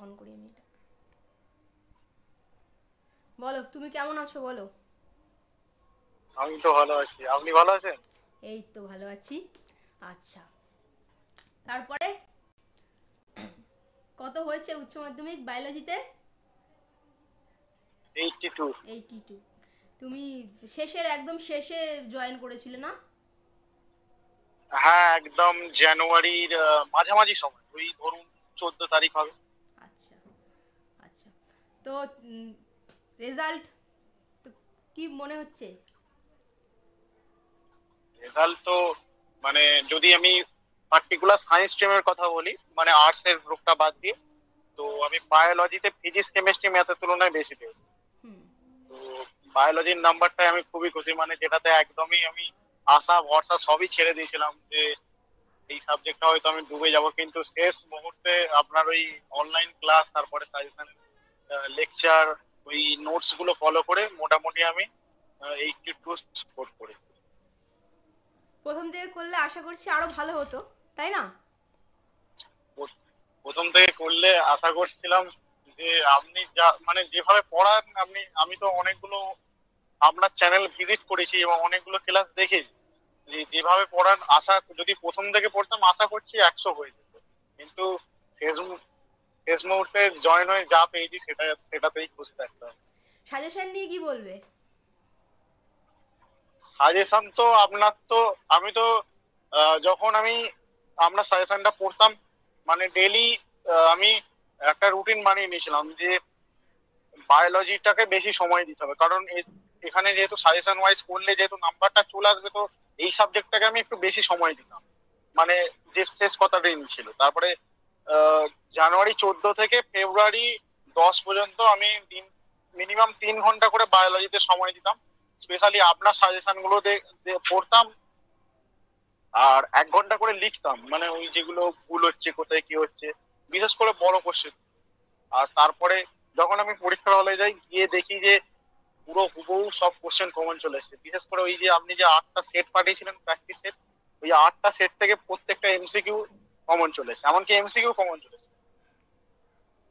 On করি আমি এটা। বলো তুমি কেমন আছো বলো। আমি তো ভালো আছি, আপনি ভালো আছেন? এই তো ভালো আছি। আচ্ছা, তারপরে কত হয়েছে উচ্চ মাধ্যমিক বায়োলজিতে? 82। 82। তুমি শেষের একদম শেষে জয়েন করেছিলে না? হ্যাঁ, একদম জানুয়ারির মাঝামাঝি সময়, ওই ধরুন 14 তারিখ হবে। আচ্ছা আচ্ছা। তো রেজাল্ট তো কি মনে হচ্ছে? রেজাল্ট তো মানে যদি আমি পার্টিকুলার সায়েন্স স্ট্রিমের কথা বলি, মানে আর্টস এর গ্রুপটা বাদ দিয়ে, তো আমি বায়োলজিতে ফিজিক্স কেমিস্ট্রি ম্যাথের তুলনায় বেশি পেয়েছি। হুম। তো বায়োলজির নাম্বারটাই আমি খুবই খুশি, মানে যেটাতে একদমই আমি আশা ভরসা সবই ছেড়ে দিয়েছিলাম যে এই সাবজেক্টটা হয়তো আমি ডুবে যাব, কিন্তু শেষ মুহূর্তে আপনার ওই অনলাইন ক্লাস, তারপরে সাজেশন, লেকচার, ওই নোটস গুলো ফলো করে মোটামুটি আমি 82 স্কোর করেছি। প্রথম থেকে করলে আশা করছি আরো ভালো হতো, তাই না? প্র- প্রথম থেকে করলে আশা করছিলাম যে আপনি যা মানে যেভাবে পড়ান, আমি তো অনেকগুলো আপনার চ্যানেল ভিজিট করেছি এবং অনেকগুলো ক্লাস দেখেছি, যে যেভাবে পড়ান আশা যদি প্রথম থেকে পড়তাম আশা করছি 100 হয়ে যেত। কিন্তু শেষ শেষ মুহূর্তে জয়েন হয়ে যা পেয়েছি সেটাতেই খুশি থাকতে হবে। সাজেশন নিয়ে কি বলবে? সাজেশন তো আপনার তো আমি তো যখন আমি আপনার সাজেশনটা পড়তাম, মানে ডেলি আমি একটা রুটিন বানিয়ে নিয়েছিলাম যে বায়োলজিটাকে বেশি সময় দিতে হবে, কারণ এখানে যেহেতু সাজেশন ওয়াইজ করলে যেহেতু নাম্বারটা চলে আসবে, তো এই সাবজেক্টটাকে আমি একটু বেশি সময় দিতাম। মানে যে শেষ কথাটাই ছিল, তারপরে আহ, জানুয়ারি 14 থেকে ফেব্রুয়ারি 10 পর্যন্ত আমি দিন মিনিমাম 3 ঘন্টা করে বায়োলজিতে সময় দিতাম। স্পেশালি আপনার সাজেশন গুলো পড়তাম, আর 1 ঘন্টা করে লিখতাম, মানে ওই যেগুলো ভুল হচ্ছে কোথায় কি হচ্ছে, বিশেষ করে বড় কোশ্চেন। আর তারপরে যখন আমি পরীক্ষার হলে যাই, গিয়ে দেখি যে পুরো হুবহু সব কোশ্চেন কমন চলে এসেছে। বিশেষ করে ওই যে আপনি যে 8টা সেট পাঠিয়েছিলেন প্র্যাকটিস সেট, ওই 8টা সেট থেকে প্রত্যেকটা এমসিকিউ কমন চলে এসেছে, এমনকি এমসিকিউ কমন চলে এসেছে।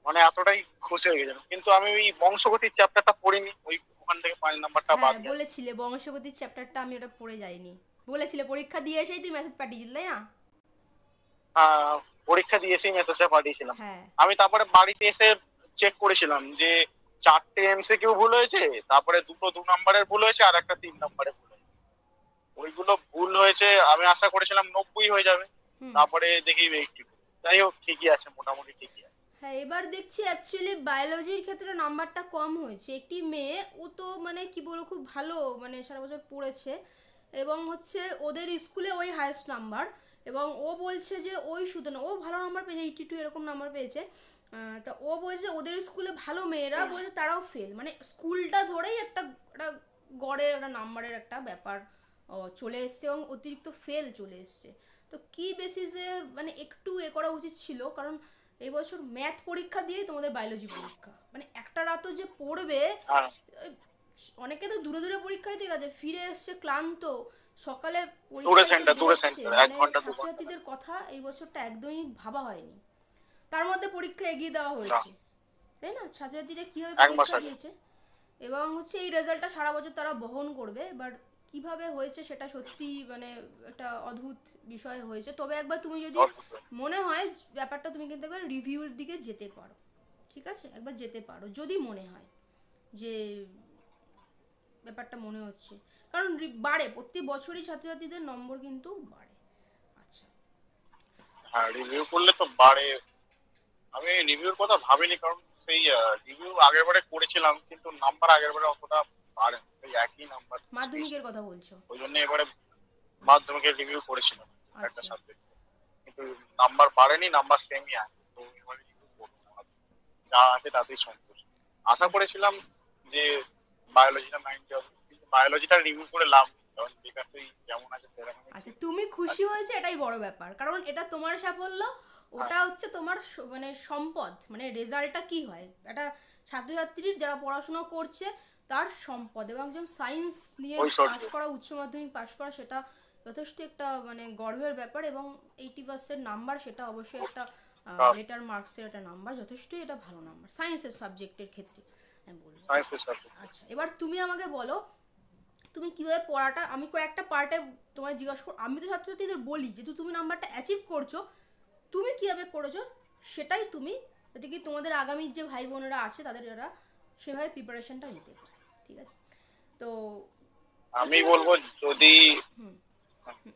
মানে এতটাই খুশি হয়ে গেছিলাম। কিন্তু আমি ওই বংশগতির চ্যাপ্টারটা পড়িনি, ওই ওখান থেকে 5 নাম্বারটা হ্যাঁ বাদ গেছে। বলেছিলে বংশগতির চ্যাপ্টারটা আমি ওটা পড়ে যাইনি। বলেছিলে পরীক্ষা দিয়ে এসেই তুই মেসেজ পাঠিয়েছিলে, তাই না? পরীক্ষা দিয়ে এসেই মেসেজটা পাঠিয়েছিলাম। হ্যাঁ। আমি তারপরে বাড়িতে এসে চেক করেছিলাম যে 4টে এমসিকিউ ভুল হয়েছে, তারপরে দুটো 2 নাম্বারের ভুল হয়েছে, আর একটা 3 নাম্বারের ভুল হয়েছে। ওইগুলো ভুল হয়েছে, আমি আশা করেছিলাম 90 হয়ে যাবে, হুম। তারপরে দেখি 80। যাই হোক, ঠিকই আছে, মোটামুটি ঠিকই আছে। হ্যাঁ, এবার দেখছি অ্যাকচুয়ালি বায়োলজির ক্ষেত্রে নাম্বারটা কম হয়েছে। একটি মেয়ে, ও তো মানে কি বলবো খুব ভালো, মানে সারা বছর পড়েছে এবং হচ্ছে ওদের স্কুলে ওই হায়েস্ট নাম্বার। এবং ও বলছে যে ওই শুধু না, ও ভালো নাম্বার পেয়েছে, 82 এরকম নাম্বার পেয়েছে। তা ও বলছে ওদের স্কুলে ভালো মেয়েরা বলছে তারাও ফেল, মানে স্কুলটা ধরেই একটা গড়ের একটা নাম্বারের একটা ব্যাপার চলে এসছে এবং অতিরিক্ত ফেল চলে এসছে। তো কি বেসিসে মানে একটু করা উচিত ছিল, কারণ এই বছর ম্যাথ পরীক্ষা দিয়েই তোমাদের বায়োলজি পরীক্ষা, মানে একটা রাতও যে পড়বে। হ্যাঁ, অনেকে তো দূরে দূরে পরীক্ষায় ঠিক আছে ফিরে এসছে ক্লান্ত, সকালে দূরে পরীক্ষায় তো সেন্টার, দূরে বেরোচ্ছে, সেন্টার, এক মানে ঘন্টা 2 ঘন্টা ছাত্রছাত্রীদের লাগে। কথা এই বছরটা একদমই ভাবা হয়নি। তার মধ্যে পরীক্ষা এগিয়ে দেওয়া না, হয়েছে, তাই না? ছাত্রছাত্রীরা কীভাবে 1 মাস পরীক্ষা আগে। দিয়েছে এবং হচ্ছে এই রেজাল্টটা সারা বছর তারা বহন করবে। এবার কিভাবে হয়েছে সেটা সত্যি মানে একটা অদ্ভুত বিষয় হয়েছে। তবে একবার তুমি যদি অদ্ভুত। মনে হয় ব্যাপারটা, তুমি কিন্তু একবার রিভিউর দিকে যেতে পারো। ঠিক আছে, একবার যেতে পারো যদি মনে হয় যে ব্যাপারটা মনে হচ্ছে, কারণ বাড়ে প্রতি বছরই ছাত্রছাত্রীদের নম্বর কিন্তু বাড়ে। আচ্ছা। হ্যাঁ, রিভিউ করলে তো বাড়ে। আমি রিভিউর কথা ভাবিনি, কারণ সেই রিভিউ আগের বারে করেছিলাম, কিন্তু নাম্বার আগের বারে অতটা বাড়ে না, ওই একই নাম্বার ছিল। মাধ্যমিকের কথা বলছো? ওই জন্য এবারে মাধ্যমিকের রিভিউ করেছিলাম একটা আচ্ছা। সাবজেক্ট, কিন্তু নাম্বার বাড়েনি, নাম্বার সেমই আছে। তো এবারে রিভিউ করবো না, যা আছে তাতেই সন্তুষ্ট। আশা আচ্ছা করেছিলাম যে বায়োলজিটা 90 হবে, কিন্তু বায়োলজিটা রিভিউ করে লাভ নেই, কারণ বিকাশই যেমন আছে সেরকমই আচ্ছা, ঠিক তুমি খুশি আছে। হয়েছে এটাই বড় ব্যাপার, কারণ এটা তোমার সাফল্য। হ্যাঁ, ওটা হচ্ছে তোমার মানে সম্পদ, মানে রেজাল্টটা কি হয় একটা ছাত্রছাত্রীর যারা পড়াশোনা করছে তার সম্পদ। এবং একজন সায়েন্স নিয়ে ঐশ্বর্য। পাশ করা, উচ্চ মাধ্যমিক পাশ করা, সেটা যথেষ্ট একটা মানে গর্বের ব্যাপার। এবং 80% নাম্বার সেটা অবশ্যই একটা লেটার মার্কসের একটা নাম্বার, যথেষ্টই এটা ভালো নাম্বার সায়েন্সের সাবজেক্টের ক্ষেত্রে আমি বলবো। সায়েন্সের সাবজেক্ট। আচ্ছা, এবার তুমি আমাকে বলো তুমি কিভাবে পড়াটা, আমি কয়েকটা পার্টে তোমায় জিজ্ঞাসা করো, আমি তো ছাত্রছাত্রীদের বলি যে তুমি নাম্বারটা অ্যাচিভ করছো, তুমি কিভাবে করেছো সেটাই তুমি, যাতে কি তোমাদের আগামী যে ভাই বোনেরা আছে তাদের এরা সেভাবে প্রিপারেশনটা নিতে পারে, ঠিক আছে? তো আমি প্রথমত, বলবো যদি, হুম,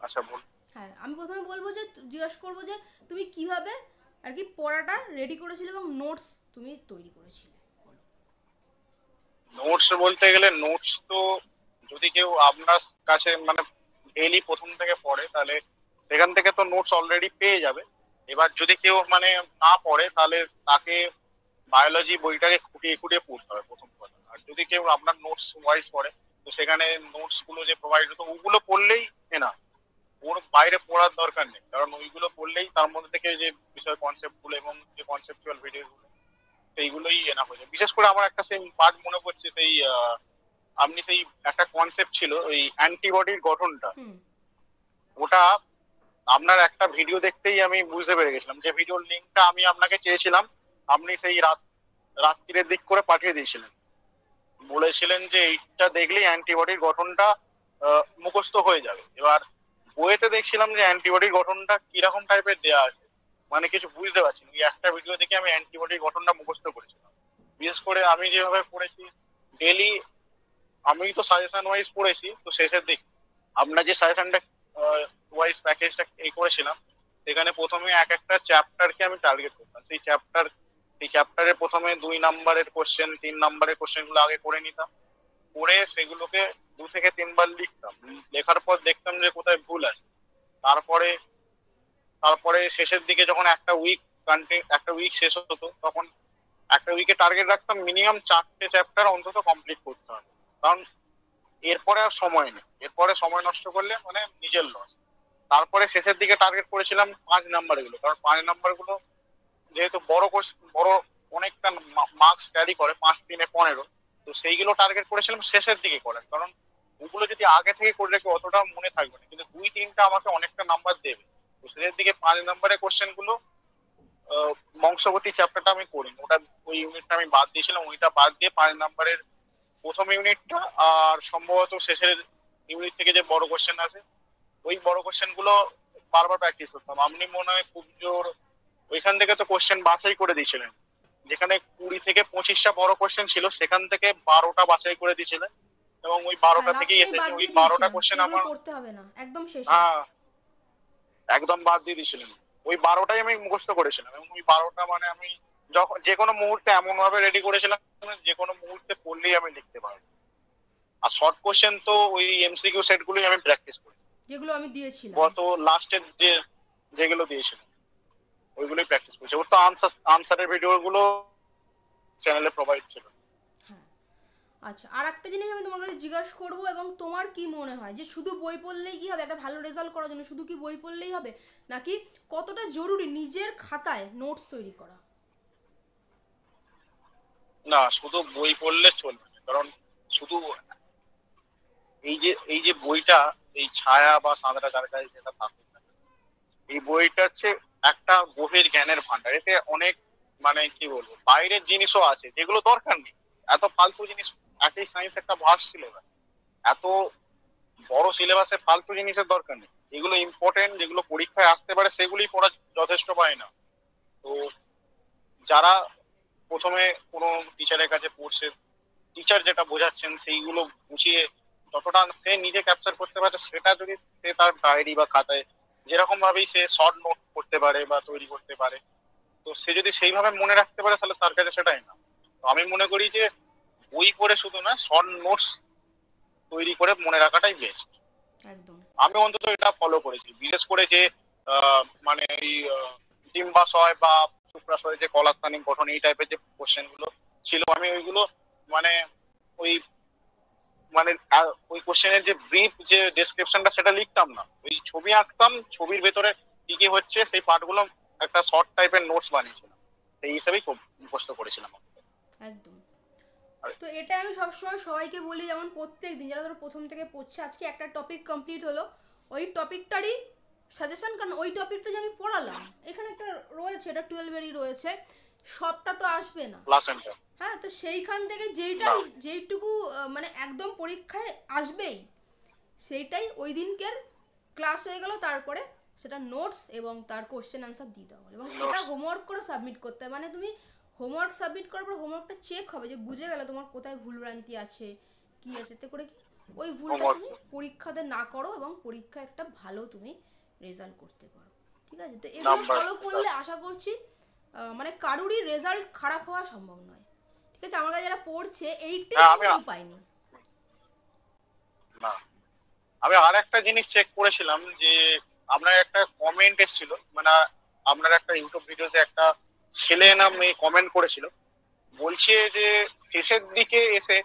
আচ্ছা বল। হ্যাঁ আমি প্রথমে বলবো যে জিজ্ঞাসা করবো যে তুমি কিভাবে আর কি পড়াটা রেডি করেছিলে এবং নোটস তুমি তৈরি করেছিলে, বলো। নোটস বলতে গেলে নোটস তো যদি কেউ আপনার কাছে মানে ডেইলি প্রথম থেকে পড়ে তাহলে সেখান থেকে তো নোটস অলরেডি পেয়ে যাবে। এবার যদি কেউ মানে না পড়ে তাহলে তাকে বায়োলজি বইটাকে খুঁটিয়ে খুঁটিয়ে পড়তে হবে প্রথম কথা। আর যদি কেউ আপনার নোটস ওয়াইজ পড়ে তো সেখানে নোটস গুলো যে প্রোভাইড হতো ওগুলো পড়লেই না, ওর বাইরে পড়ার দরকার নেই, কারণ ওইগুলো পড়লেই তার মধ্যে থেকে যে বিষয় কনসেপ্ট গুলো এবং যে কনসেপচুয়াল ভিডিও গুলো সেইগুলোই এনাফ হয়ে যায়। বিশেষ করে আমার একটা সেই পার্ট মনে পড়ছে, সেই আপনি সেই একটা কনসেপ্ট ছিল ওই অ্যান্টিবডির গঠনটা, হুম। ওটা আপনার একটা ভিডিও দেখতেই আমি বুঝতে পেরে গেছিলাম, যে ভিডিওর লিঙ্কটা আমি আপনাকে চেয়েছিলাম, আপনি সেই রাত্রির দিক করে পাঠিয়ে দিয়েছিলেন, বলেছিলেন যে এইটা দেখলেই অ্যান্টিবডির গঠনটা মুখস্থ হয়ে যাবে। এবার বইয়েতে দেখছিলাম যে অ্যান্টিবডির গঠনটা কিরকম টাইপের দেওয়া আছে, মানে কিছু বুঝতে পারছি না। ওই একটা ভিডিও দেখে আমি অ্যান্টিবডির গঠনটা মুখস্থ করেছিলাম। বিশেষ করে আমি যেভাবে পড়েছি ডেলি, আমি তো সাজেশন ওয়াইজ পড়েছি, তো শেষের দিক আমরা যে সাজেশনটা ওয়াইজ প্যাকেজটা এই করেছিলাম সেখানে প্রথমে এক একটা চ্যাপ্টারকে আমি টার্গেট করতাম। সেই চ্যাপ্টারে প্রথমে 2 নাম্বারের কোশ্চেন 3 নাম্বারের কোশ্চেন গুলো আগে করে নিতাম, করে সেগুলোকে 2 থেকে 3 বার লিখতাম, লেখার পর দেখতাম যে কোথায় ভুল আছে। তারপরে তারপরে শেষের দিকে যখন একটা উইক শেষ হতো তখন একটা উইকে টার্গেট রাখতাম মিনিমাম 4টে চ্যাপ্টার অন্তত কমপ্লিট করতে হবে, কারণ এরপরে আর সময় নেই, এরপরে সময় নষ্ট করলে মানে নিজের লস। তারপরে শেষের দিকে টার্গেট করেছিলাম 5 নাম্বার গুলো, কারণ 5 নাম্বার গুলো যেহেতু বড় অনেকটা মার্কস ক্যারি করে, 5 3 15, তো সেইগুলো টার্গেট করেছিলাম শেষের দিকে করার, কারণ ওগুলো যদি আগে থেকে করে রেখে অতটা মনে থাকবে না, কিন্তু 2 3টা আমাকে অনেকটা নাম্বার দেবে। তো শেষের দিকে 5 নাম্বারের কোশ্চেন গুলো বংশগতি চ্যাপ্টারটা আমি করিনি, ওটা ওই ইউনিটটা আমি বাদ দিয়েছিলাম, ওইটা বাদ দিয়ে 5 নাম্বারের প্রথম ইউনিটটা আর সম্ভবত শেষের ইউনিট থেকে যে বড় কোশ্চেন আছে ওই বড় কোশ্চেন গুলো বারবার প্র্যাকটিস করতাম। আপনি মনে হয় খুব জোর ওইখান থেকে তো কোশ্চেন বাছাই করে দিয়েছিলেন, যেখানে 20 থেকে 25টা বড় কোশ্চেন ছিল সেখান থেকে 12টা বাছাই করে দিয়েছিলেন, এবং ওই হ্যাঁ 12টা থেকেই লাস্টে আমি এসেছে বাদ ওই দিয়ে 12টা দিয়েছিলাম, কোশ্চেন এগুলো আমার। পড়তে হবে না একদম শেষে। হ্যাঁ, একদম বাদ দিয়ে দিয়েছিলেন। ওই 12টাই আমি মুখস্থ করেছিলাম, এবং ওই 12টা মানে আমি যখন যে কোনো মুহূর্তে এমন ভাবে রেডি করেছিলাম যে কোনো মুহূর্তে পড়লেই আমি লিখতে পারবো। আর শর্ট কোশ্চেন তো ওই এমসিকিউ সেট গুলোই আমি প্র্যাকটিস করি, যেগুলো আমি দিয়েছিলাম। গত লাস্টের যেগুলো দিয়েছিলাম ওইগুলোই প্র্যাকটিস করছি। ওর তো আনসারের ভিডিও গুলো চ্যানেলে প্রোভাইড ছিল। হ্যাঁ। আচ্ছা, আর একটা জিনিস আমি তোমার কাছে জিজ্ঞাসা করবো, এবং তোমার কি মনে হয় যে শুধু বই পড়লেই কি হবে, একটা ভালো রেজাল্ট করার জন্য শুধু কি বই পড়লেই হবে, নাকি কতটা জরুরি নিজের খাতায় নোটস তৈরি করা? না, শুধু বই পড়লে চলবে না, কারণ শুধু এই যে বইটা, এই ছায়া বা সাঁতরা যার কাছে যেটা থাকুক না, এই বইটা হচ্ছে একটা গভীর জ্ঞানের ভান্ডার। এতে অনেক মানে কি বলবো বাইরের জিনিসও আছে যেগুলো দরকার নেই, এত ফালতু জিনিস। একই সায়েন্স একটা ভার্স সিলেবাস, এত বড় সিলেবাসে ফালতু জিনিসের দরকার নেই। এগুলো ইম্পর্টেন্ট, যেগুলো পরীক্ষায় আসতে পারে সেগুলোই পড়া যথেষ্ট পায় না। তো যারা প্রথমে কোনো টিচারের কাছে পড়ছে, টিচার যেটা বোঝাচ্ছেন সেইগুলো বুঝিয়ে যতটা সে নিজে ক্যাপচার করতে পারে, সেটা যদি সে তার ডায়েরি বা খাতায় যেরকম ভাবেই সে শর্ট নোট করতে পারে বা তৈরি করতে পারে, তো সে যদি সেইভাবে মনে রাখতে পারে তাহলে তার কাছে সেটাই না। তো আমি মনে করি যে বই পড়ে শুধু না, শর্ট নোটস তৈরি করে মনে রাখাটাই বেস্ট। একদম। আমি অন্তত এটা ফলো করেছি, বিশেষ করে যে মানে এই ডিম্বাশয় বা শুক্রাশয় যে কলাস্থানিক গঠন এই টাইপের যে কোশ্চেন গুলো ছিল, আমি ওইগুলো মানে ওই ওই কোশ্চেনের যে ব্রিফ যে ডেসক্রিপশনটা সেটা লিখতাম না, ওই ছবি আঁকতাম, ছবির ভেতরে কি কি হচ্ছে সেই পার্টগুলো একটা শর্ট টাইপের নোটস বানিয়েছিলাম, সেই হিসাবেই মুখস্থ করেছিলাম। একদম। তো এটা আমি সবসময় সবাইকে বলি, যেমন প্রত্যেক দিন যারা ধরো প্রথম থেকে পড়ছে, আজকে একটা টপিক কমপ্লিট হলো, ওই টপিকটারই সাজেশন, কারণ ওই টপিকটা যে আমি পড়ালাম এখানে একটা রয়েছে, এটা 12-এরই রয়েছে, সবটা তো আসবে না। ক্লাস সেন্টার হ্যাঁ, তো সেইখান থেকে না। যেইটুকু মানে একদম পরীক্ষায় আসবেই সেইটাই ওই দিনকের ক্লাস হয়ে গেল, তারপরে সেটা নোটস এবং তার কোশ্চেন অ্যান্সার দিয়ে দেওয়া হলো, এবং সেটা নোটস। হোমওয়ার্ক করে সাবমিট করতে হবে। মানে তুমি হোমওয়ার্ক সাবমিট করার পর হোমওয়ার্কটা চেক হবে যে বুঝে গেলে তোমার কোথায় ভুলভ্রান্তি আছে কি আছে, এতে করে কি ওই ভুলটা হোমওয়ার্ক তুমি পরীক্ষাতে না করো এবং পরীক্ষায় একটা ভালো তুমি রেজাল্ট করতে পারো। ঠিক আছে, তো এগুলো নাম্বার। ফলো করলে আশা করছি মানে কারুরই রেজাল্ট খারাপ হওয়া সম্ভব নয়। ঠিক আছে, আমার কাছে যারা পড়ছে এইটাই হ্যাঁ আমি কেউ পায়নি। না, আমি আর একটা জিনিস চেক করেছিলাম যে আপনার একটা কমেন্ট এসেছিল, মানে আপনার একটা ইউটিউব ভিডিওতে একটা ছেলে না মেয়ে কমেন্ট করেছিল, বলছে যে শেষের দিকে এসে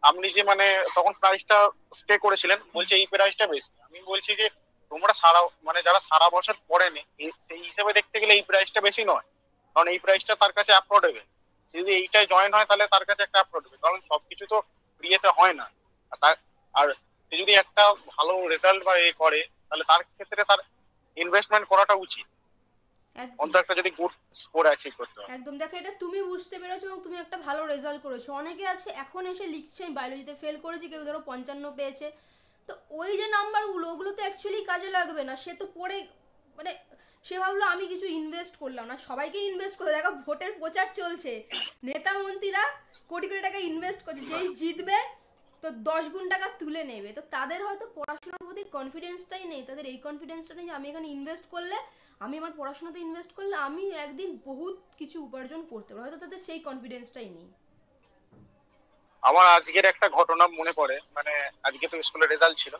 আপনি যে মানে তখন প্রাইসটা স্টে করেছিলেন, বলছে এই প্রাইসটা বেশি। আমি বলছি যে তোমরা সারা মানে যারা সারা বছর পড়েনি সেই হিসেবে দেখতে গেলে এই প্রাইসটা বেশি নয়, কারণ এই প্রাইসটা তার কাছে অ্যাফোর্ডেবল। যদি এইটাই জয়েন হয় তাহলে তার কাছে একটা অ্যাফোর্ডেবল, কারণ সবকিছু তো ফ্রিতে হয় না। আর সে যদি একটা ভালো রেজাল্ট বা এ করে তাহলে তার ক্ষেত্রে তার ইনভেস্টমেন্ট করাটা উচিত, একদম অন্তত একটা যদি গুড স্কোর অ্যাচিভ করতে হয়। একদম দেখো, এটা তুমি বুঝতে পেরেছো এবং তুমি একটা ভালো রেজাল্ট করেছো। অনেকে আছে এখন এসে লিখছে আমি বায়োলজিতে ফেল করেছি, কেউ ধরো 55 পেয়েছে, তো ওই যে নাম্বারগুলো ওগুলো তো অ্যাকচুয়ালি কাজে লাগবে না। সে তো পড়ে মানে সে ভাবলো আমি কিছু ইনভেস্ট করলাম না, সবাইকে ইনভেস্ট করে দেখো, ভোটের প্রচার চলছে, নেতা মন্ত্রীরা কোটি কোটি টাকা ইনভেস্ট করছে, যেই জিতবে তো 10 গুণ টাকা তুলে নেবে। তো তাদের হয়তো পড়াশোনার প্রতি কনফিডেন্সটাই নেই, তাদের এই কনফিডেন্সটা নেই যে আমি এখানে ইনভেস্ট করলে, আমি আমার পড়াশোনাতে ইনভেস্ট করলে আমি একদিন বহুত কিছু উপার্জন করতে পারবো, হয়তো তাদের সেই কনফিডেন্সটাই নেই। আমার আজকের একটা ঘটনা মনে পড়ে, মানে আজকে তো স্কুলের রেজাল্ট ছিল,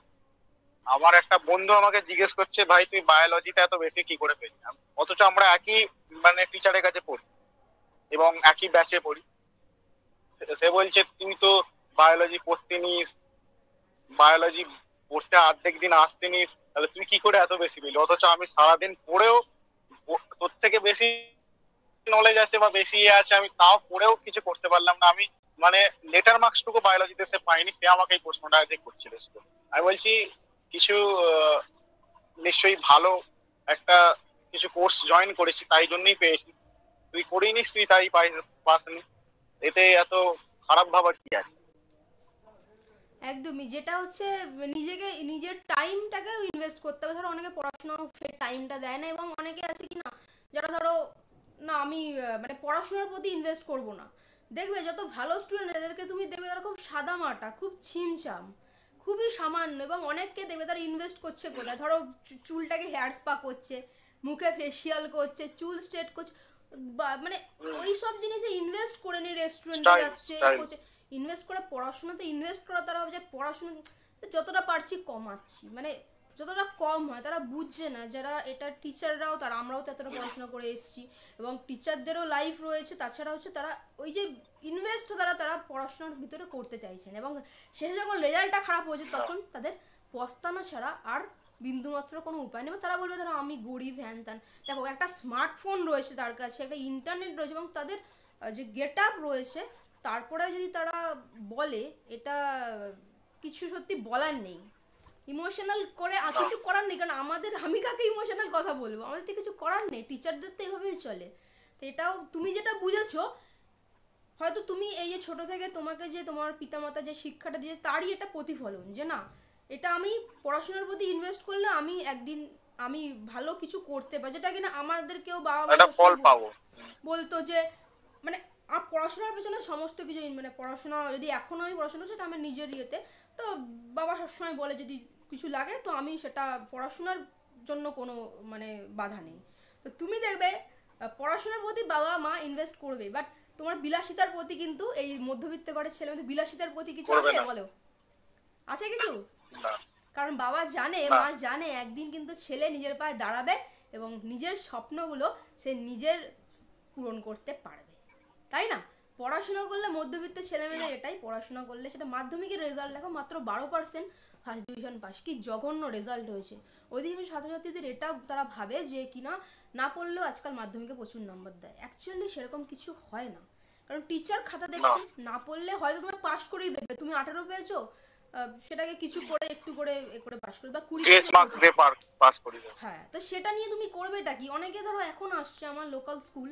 আমার একটা বন্ধু আমাকে জিজ্ঞেস করছে ভাই তুই বায়োলজিতে এত বেশি কি করে পেলি, অথচ আমরা একই মানে টিচারের কাছে পড়ি এবং একই ব্যাচে পড়ি। সে বলছে তুই তো বায়োলজি পড়তে নিস, বায়োলজি পড়তে অর্ধেক দিন আসতে নিস, তাহলে তুই কি করে এত বেশি পেলি, অথচ আমি সারাদিন পড়েও তোর থেকে বেশি নলেজ আছে বা বেশি ইয়ে আছে, আমি তাও পড়েও কিছু করতে পারলাম না। আমি মানে লেটার মার্কস টুকু বায়োলজিতে সে পাইনি, সে আমাকে এই প্রশ্নটা যে করছিল স্কুল। আমি বলছি কিছু নিশ্চয়ই ভালো একটা কিছু কোর্স জয়েন করেছি তাই জন্যই পেয়েছি, তুই করিনিস তুই তাই পাসনি, এতে এত খারাপ ভাবার কি আছে। একদমই, যেটা হচ্ছে নিজেকে নিজের টাইমটাকেও ইনভেস্ট করতে হবে। ধরো অনেকে পড়াশোনাও সে টাইমটা দেয় না, এবং অনেকে আছে কি না যারা ধরো না আমি মানে পড়াশোনার প্রতি ইনভেস্ট করব না। দেখবে যত ভালো স্টুডেন্ট এদেরকে তুমি দেখবে তারা খুব সাদামাটা, খুব ছিমছাম, খুবই সামান্য, এবং অনেককে দেখবে তারা ইনভেস্ট করছে কোথায়, ধরো চুলটাকে হেয়ার স্পা করছে, মুখে ফেসিয়াল করছে, চুল স্ট্রেট করছে, মানে ওই সব জিনিসে ইনভেস্ট করে নি, রেস্টুরেন্টে স্টাইল যাচ্ছে এ স্টাইল। করছে। ইনভেস্ট করে পড়াশোনাতে ইনভেস্ট করা, তারা ভাবছে পড়াশোনা যতটা পারছি কমাচ্ছি, মানে যতটা কম হয় তারা বুঝছে না। যারা এটা টিচাররাও তারা, আমরাও তো এতটা পড়াশোনা করে এসেছি এবং টিচারদেরও লাইফ রয়েছে, তাছাড়া হচ্ছে তারা ওই যে ইনভেস্ট তারা তারা পড়াশোনার ভিতরে করতে চাইছেন, এবং শেষে যখন রেজাল্টটা খারাপ হয়েছে তখন তাদের পস্তানো ছাড়া আর বিন্দুমাত্র কোনো উপায় নেই। তারা বলবে ধরো আমি গরিব হ্যান ত্যান। দেখো একটা স্মার্টফোন রয়েছে তার কাছে, একটা ইন্টারনেট রয়েছে, এবং তাদের যে গেট আপ রয়েছে, তারপরে যদি তারা বলে এটা কিছু সত্যি বলার নেই, ইমোশনাল করে কিছু করার নেই, কারণ আমাদের আমি কাকে ইমোশনাল কথা বলবো, আমাদের তো কিছু করার নেই, টিচারদের তো এভাবেই চলে। তো এটাও তুমি যেটা বুঝেছো, হয়তো তুমি এই যে ছোট থেকে তোমাকে যে তোমার পিতামাতা যে শিক্ষাটা দিয়ে তারই এটা প্রতিফলন, যে না এটা আমি পড়াশোনার প্রতি ইনভেস্ট করলে আমি একদিন আমি ভালো কিছু করতে পারি, যেটা কিনা আমাদেরকেও বাবা মা একটা ফল সবসময় পাবো। বলতো যে মানে পড়াশোনার পেছনে সমস্ত কিছু মানে পড়াশোনা যদি এখনও আমি পড়াশোনা করছি এটা আমার নিজের ইয়েতে, তো বাবা সবসময় বলে যদি কিছু লাগে তো আমি সেটা পড়াশোনার জন্য কোনো মানে বাধা নেই। তো তুমি দেখবে পড়াশোনার প্রতি বাবা মা ইনভেস্ট করবে, বাট তোমার বিলাসিতার প্রতি কিন্তু এই মধ্যবিত্ত ঘরের ছেলে মেয়েদের বিলাসিতার প্রতি কিছু করবে আছে না। বলো, আছে কিছু? না। কারণ বাবা জানে না। মা জানে একদিন কিন্তু ছেলে নিজের পায়ে দাঁড়াবে এবং নিজের স্বপ্নগুলো সে নিজের পূরণ করতে পারবে, তাই না? পড়াশোনা করলে মধ্যবিত্ত ছেলেমেয়েদের এটাই, পড়াশোনা করলে সেটা মাধ্যমিকের রেজাল্ট দেখো মাত্র 12% ফার্স্ট ডিভিশন পাস, কি জঘন্য রেজাল্ট হয়েছে। অধিকাংশ ছাত্রছাত্রীদের এটা তারা ভাবে যে কিনা না পড়লেও আজকাল মাধ্যমিকে প্রচুর নম্বর দেয়, অ্যাকচুয়ালি সেরকম কিছু হয় না। কারণ টিচার খাতা না। দেখছে, না পড়লে হয়তো তোমায় পাস করেই দেবে, তুমি 18 পেয়েছো সেটাকে কিছু করে একটু করে এ করে পাস করে বা 20 গ্রেস থেকে মার্কস 25। দিয়ে পাস করি দেয়। হ্যাঁ, তো সেটা নিয়ে তুমি করবেটা কি? অনেকে ধরো এখন আসছে আমার লোকাল স্কুল,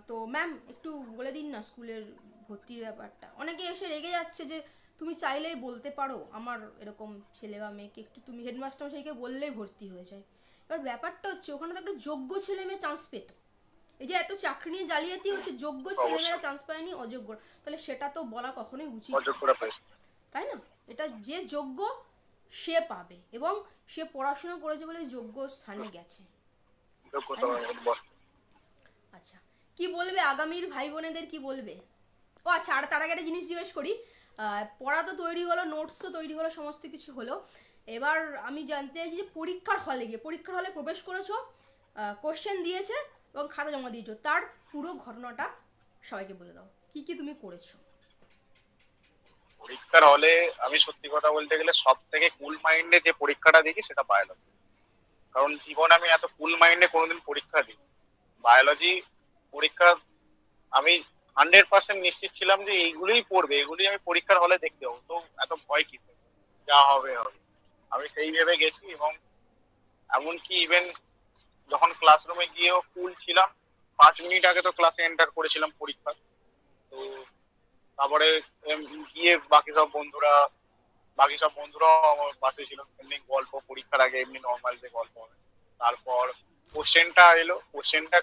তো ম্যাম একটু বলে দিন না স্কুলের ভর্তির ব্যাপারটা। অনেকে এসে রেগে যাচ্ছে যে তুমি চাইলেই বলতে পারো আমার এরকম ছেলে বা মেয়েকে, একটু তুমি হেডমাস্টার মশাইকে বললেই ভর্তি হয়ে যায়। এবার ব্যাপারটা হচ্ছে ওখানে তো একটা যোগ্য ছেলে মেয়ে চান্স পেত। এই যে এত চাকরি নিয়ে জালিয়াতি হচ্ছে, যোগ্য ছেলেমেয়েরা অবশ্যই চান্স পায়নি, অযোগ্য, তাহলে সেটা তো বলা কখনোই উচিত অযোগ্য নয়, করে পেয়েছে। তাই না? এটা যে যোগ্য সে পাবে, এবং সে পড়াশোনা করেছে বলে যোগ্য স্থানে গেছে, তাই যোগ্যতা না? বস। আচ্ছা, কি বলবে আগামীর ভাই বোনেদের, কি বলবে? ও আচ্ছা, আর তার আগে একটা জিনিস জিজ্ঞেস করি। পড়া তো তৈরি হলো, নোটসও তৈরি হলো, সমস্ত কিছু হলো। এবার আমি জানতে চাইছি যে পরীক্ষার হলে গিয়ে, পরীক্ষার হলে প্রবেশ করেছো, কোশ্চেন দিয়েছে এবং খাতা জমা দিয়েছো, তার পুরো ঘটনাটা সবাইকে বলে দাও, কি কি তুমি করেছো। পরীক্ষার হলে আমি সত্যি কথা বলতে গেলে সব থেকে কুল মাইন্ডে যে পরীক্ষাটা দেখি সেটা বায়োলজি। কারণ জীবনে আমি এত কুল মাইন্ডে কোনোদিন পরীক্ষা দিই বায়োলজি পরীক্ষা আমি 100% নিশ্চিত ছিলাম যে এইগুলোই পড়বে, এগুলি আমি পরীক্ষার হলে দেখতে হবো, তো এত ভয় কিসে, যা হবে হবে। আমি সেই ভেবে গেছি, এবং এমনকি ইভেন যখন ক্লাসরুমে গিয়েও কুল ছিলাম, 5 মিনিট আগে তো ক্লাসে এন্টার করেছিলাম পরীক্ষা। তো তারপরে গিয়ে বাকি সব বন্ধুরাও আমার পাশে ছিল, এমনি গল্প পরীক্ষার আগে এমনি নর্মাল যে গল্প হবে। তারপর কোশ্চেনটা এলো, কোশ্চেনটা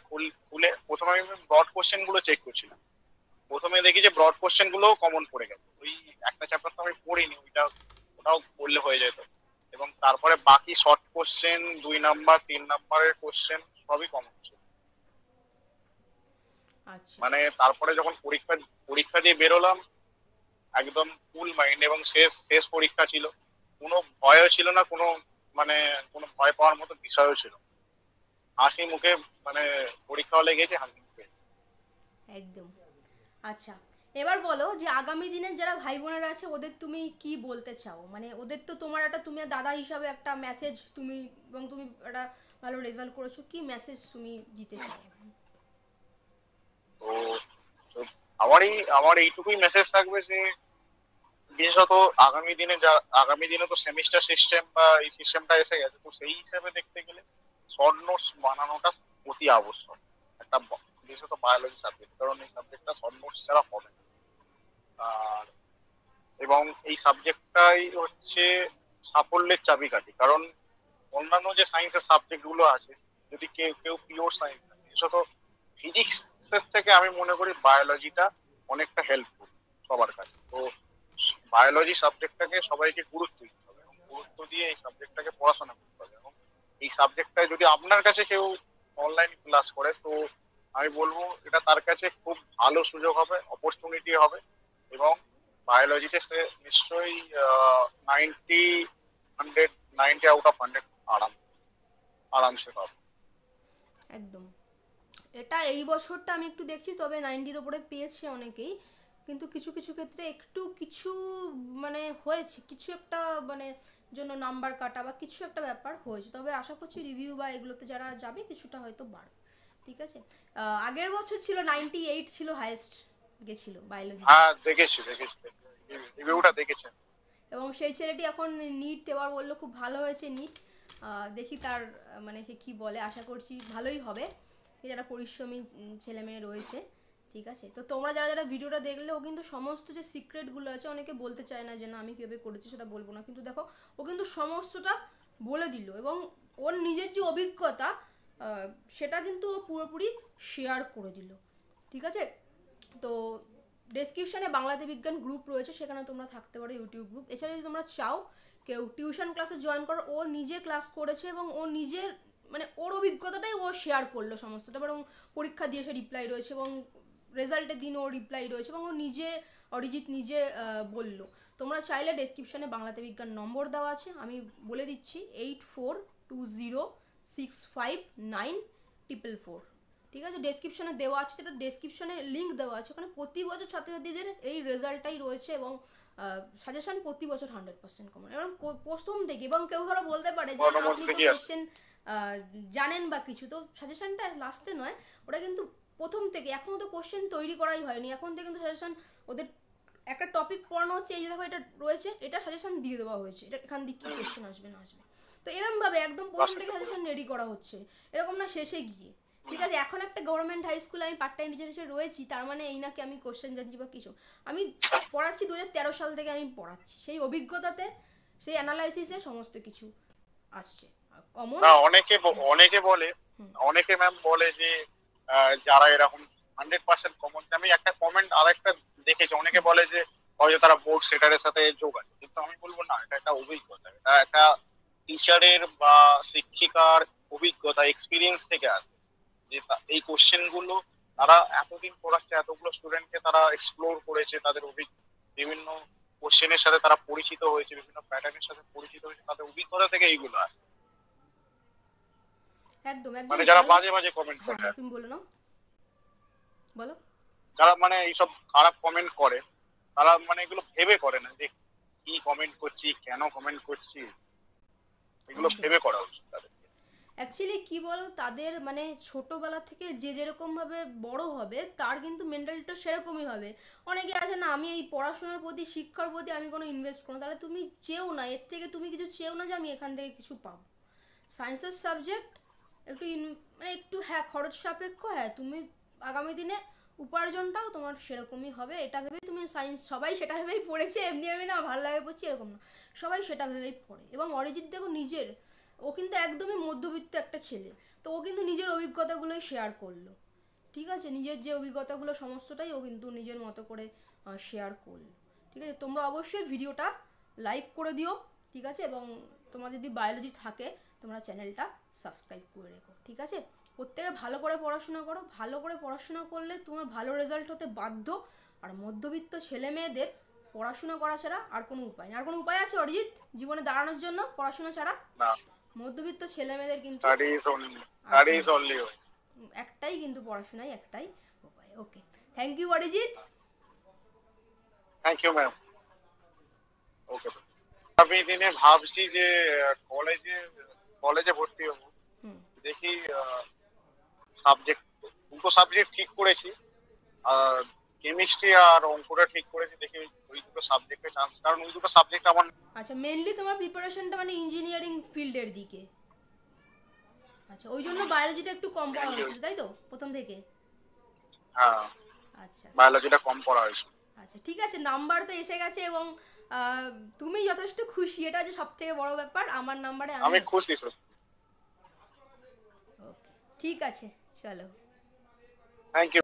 খুলে প্রথমে আমি ব্রড কোশ্চেন গুলো চেক করছিলাম। প্রথমে দেখি যে ব্রড কোশ্চেন গুলো কমন পড়ে গেছে, ওই একটা চ্যাপ্টার তো আমি পড়িনি, ওটাও পড়লে হয়ে যেত। এবং তারপরে বাকি শর্ট কোশ্চেন 2 নাম্বার 3 নাম্বারের কোশ্চেন সবই কমন ছিল। আচ্ছা, মানে তারপরে যখন পরীক্ষা পরীক্ষা দিয়ে বেরোলাম একদম কুল মাইন্ড, এবং শেষ শেষ পরীক্ষা ছিল, কোনো ভয়ও ছিল না, মানে কোনো ভয় পাওয়ার মতো বিষয়ও ছিল না। হাসি মুখে মানে পরীক্ষা হলে গেছে, হাসি মুখে। একদম। আচ্ছা, এবার বলো যে আগামী দিনে যারা ভাই বোনেরা আছে ওদের তুমি কি বলতে চাও, মানে ওদের তো তোমার একটা, তুমি দাদা হিসাবে একটা মেসেজ তুমি, এবং তুমি একটা ভালো রেজাল্ট করেছো, কি মেসেজ তুমি দিতে চাও? তো তো আমার এইটুকুই মেসেজ থাকবে যে বিশেষত আগামী দিনে তো সেমিস্টার সিস্টেম বা এই সিস্টেমটা এসে গেছে, তো সেই হিসেবে দেখতে গেলে শর্ট নোটস বানানোটা অতি আবশ্যক একটা বিশেষত বায়োলজি সাবজেক্ট, কারণ এই সাবজেক্টটা শর্ট নোটস ছাড়া হবে না। আর এবং এই সাবজেক্টটাই হচ্ছে সাফল্যের চাবিকাঠি, কারণ অন্যান্য যে সায়েন্সের সাবজেক্ট গুলো আছে, যদি কেউ কেউ পিওর সায়েন্স, বিশেষত ফিজিক্স থেকে আমি মনে করি বায়োলজিটা অনেকটা হেল্পফুল সবার কাছে। তো বায়োলজি সাবজেক্টটাকে সবাইকে গুরুত্ব দিতে হবে, এবং গুরুত্ব দিয়ে এই সাবজেক্টটাকে পড়াশোনা করতে হবে। এবং এই সাবজেক্টটায় যদি আপনার কাছে কেউ অনলাইন ক্লাস করে, তো আমি বলবো এটা তার কাছে খুব ভালো সুযোগ হবে, অপরচুনিটি হবে। এবং বায়োলজিতে সে নিশ্চয়ই 90 100 90 আউট অফ 100 আরামসে পাবে। একদম। এটা এই বছরটা আমি একটু দেখছি, তবে 90-র ওপরে পেয়েছে অনেকেই, কিন্তু কিছু কিছু ক্ষেত্রে একটু কিছু মানে হয়েছে, কিছু একটা মানে জন্য নাম্বার কাটা বা কিছু একটা ব্যাপার হয়েছে, তবে আশা করছি রিভিউ বা এগুলোতে যারা যাবে কিছুটা হয়তো বাড়বে। ঠিক আছে। আগের বছর ছিল 98 ছিল হাইয়েস্ট গেছিল বায়োলজিতে। হ্যাঁ, দেখেছি হ্যাঁ, রিভিউটা দেখেছেন। এবং সেই ছেলেটি এখন নিট এবার বললো খুব ভালো হয়েছে নিট। দেখি তার মানে সে কী বলে, আশা করছি ভালোই হবে, যারা পরিশ্রমী ছেলে মেয়ে রয়েছে। ঠিক আছে, তো তোমরা যারা যারা ভিডিওটা দেখলে, ও কিন্তু সমস্ত যে সিক্রেটগুলো আছে, অনেকে বলতে চায় না যে না আমি কীভাবে করেছি সেটা বলবো না, কিন্তু দেখো ও কিন্তু সমস্তটা বলে দিল, এবং ওর নিজের যে অভিজ্ঞতা সেটা কিন্তু ও পুরোপুরি শেয়ার করে দিল। ঠিক আছে, তো ডেসক্রিপশানে বাংলাতে বিজ্ঞান গ্রুপ রয়েছে, সেখানে তোমরা থাকতে পারো, ইউটিউব গ্রুপ। এছাড়া যদি তোমরা চাও কেউ টিউশন ক্লাসে জয়েন করো, ও নিজে ক্লাস করেছে এবং ও নিজের মানে ওর অভিজ্ঞতাটাই ও শেয়ার করলো সমস্তটা, এবং পরীক্ষা দিয়ে সে রিপ্লাই রয়েছে, এবং রেজাল্টের দিন ও রিপ্লাই রয়েছে, এবং ও নিজে অরিজিৎ নিজে বললো। তোমরা চাইলে ডেসক্রিপশানে বাংলাতে বিজ্ঞান নম্বর দেওয়া আছে, আমি বলে দিচ্ছি 8420659444। ঠিক আছে, ডেসক্রিপশনে দেওয়া আছে, যেটা ডেসক্রিপশনে লিঙ্ক দেওয়া আছে, ওখানে প্রতি বছর ছাত্রছাত্রীদের এই রেজাল্টটাই রয়েছে, এবং সাজেশন প্রতি বছর 100% কমন, এবং প্রথম থেকে। এবং কেউ ধরো বলতে পারে যে না আপনি তো ঠিকই আছে। কোশ্চেন জানেন বা কিছু, তো সাজেশনটা লাস্টে নয়, ওটা কিন্তু প্রথম থেকে। এখনও তো কোশ্চেন তৈরি করাই হয়নি, এখন থেকে কিন্তু সাজেশন ওদের একটা টপিক পড়ানো হচ্ছে, এই যে দেখো এটা রয়েছে, এটা সাজেশন দিয়ে দেওয়া হয়েছে, এটা এখান দিয়ে কি কোশ্চেন আসবে না আসবে। তো এরকম ভাবে একদম প্রথম থেকে সাজেশন রেডি করা হচ্ছে, এরকম না শেষে গিয়ে। ঠিক আছে, এখন একটা গভর্নমেন্ট হাই স্কুলে আমি পার্ট টাইম টিচার হিসেবে রয়েছি, তার মানে এই নাকি আমি কোশ্চেন জানছি বা কিছু। আমি পড়াচ্ছি 2013 সাল থেকে আমি পড়াচ্ছি, সেই অভিজ্ঞতাতে সেই অ্যানালাইসিসে সমস্ত কিছু আসছে কমন। না, অনেকে বলে, অনেকে ম্যাম বলে যে যারা এরকম 100% কমন, আমি একটা কমেন্ট আর একটা দেখেছি, অনেকে বলে যে হয়তো তারা বোর্ড সেটারের সাথে যোগ আছে, কিন্তু আমি বলবো না, এটা একটা অভিজ্ঞতা, এটা একটা টিচারের বা শিক্ষিকার অভিজ্ঞতা, এক্সপিরিয়েন্স থেকে আসে। যে এই কোশ্চেন গুলো তারা এতদিন পড়াচ্ছে, এতগুলো স্টুডেন্টকে তারা এক্সপ্লোর করেছে, তাদের বিভিন্ন কোশ্চেনের সাথে তারা পরিচিত হয়েছে, বিভিন্ন প্যাটার্নের সাথে পরিচিত হয়েছে, তাদের অভিজ্ঞতা থেকে এইগুলো আসে। একদম একদম মানে যারা ভালো। বাজে বাজে কমেন্ট করে, হ্যাঁ তুমি বলো না, বলো। যারা মানে এইসব খারাপ কমেন্ট করে, তারা মানে এগুলো ভেবে করে না যে কি কমেন্ট করছি, কেন কমেন্ট করছি, এগুলো একদম ভেবে করা উচিত তাদের। অ্যাকচুয়ালি কি বলো, তাদের মানে ছোটবেলা থেকে যে যেরকম ভাবে বড় হবে তার কিন্তু মেন্টালিটিটা সেরকমই হবে। অনেকে আছে না, আমি এই পড়াশোনার প্রতি শিক্ষার প্রতি আমি কোনো ইনভেস্ট করবো, তাহলে তুমি চেও না এর থেকে, তুমি কিছু চেও না যে আমি এখান থেকে কিছু পাবো। সায়েন্সের সাবজেক্ট একটু মানে একটু হ্যাঁ খরচ সাপেক্ষ, হ্যাঁ তুমি আগামী দিনে উপার্জনটাও তোমার সেরকমই হবে, এটা ভেবেই তুমি সায়েন্স, সবাই সেটা ভেবেই পড়েছে, এমনি আমি না ভালো লাগে পড়ছি এরকম না, সবাই সেটা ভেবেই পড়ে। এবং অরিজিৎ দেখো নিজের, ও কিন্তু একদমই মধ্যবিত্ত একটা ছেলে, তো ও কিন্তু নিজের অভিজ্ঞতাগুলোই শেয়ার করলো। ঠিক আছে, নিজের যে অভিজ্ঞতাগুলো সমস্তটাই ও কিন্তু নিজের মতো করে শেয়ার করলো। ঠিক আছে, তোমরা অবশ্যই ভিডিওটা লাইক করে দিও। ঠিক আছে, এবং তোমার যদি বায়োলজি থাকে তোমরা চ্যানেলটা সাবস্ক্রাইব করে রেখো। ঠিক আছে, প্রত্যেকে ভালো করে পড়াশোনা করো, ভালো করে পড়াশোনা করলে তোমার ভালো রেজাল্ট হতে বাধ্য। আর মধ্যবিত্ত ছেলে মেয়েদের পড়াশোনা করা ছাড়া আর কোনো উপায় নেই। আর কোনো উপায় আছে অরিজিৎ জীবনে দাঁড়ানোর জন্য পড়াশোনা ছাড়া? না, মধ্যবিত্ত ছেলে মেয়েদের কিন্তু দ্যাট ইজ অনলি, আর দ্যাট কোনো ইজ অনলি ওয়ে। একটাই কিন্তু পড়াশোনাই একটাই উপায়। Okay, thank you Arijit. Thank you ma'am. Okay, আমি দিনে ভাবছি যে কলেজে কলেজে ভর্তি হবো। হুম। দেখি সাবজেক্ট, দুটো সাবজেক্ট ঠিক করেছি, আর কেমিস্ট্রি আর অঙ্কটা ঠিক করেছি, দেখি ওই দুটো সাবজেক্টে চান্স, কারণ ওই দুটো সাবজেক্ট আমার। আচ্ছা, মেনলি তোমার প্রিপারেশনটা মানে ইঞ্জিনিয়ারিং ফিল্ডের দিকে। আচ্ছা, ওই জন্য বায়োলজিটা একটু কম পড়া হয়েছিল তাই তো প্রথম থেকে? হ্যাঁ, আচ্ছা আচ্ছা। বায়োলজিটা কম পড়া হয়েছে। আচ্ছা ঠিক আছে, নাম্বার তো এসে গেছে এবং তুমি যথেষ্ট খুশি, এটা হচ্ছে সব থেকে বড় ব্যাপার। আমার নাম্বারে আমি আমি খুশি। ওকে, ঠিক আছে, চলো। Thank you.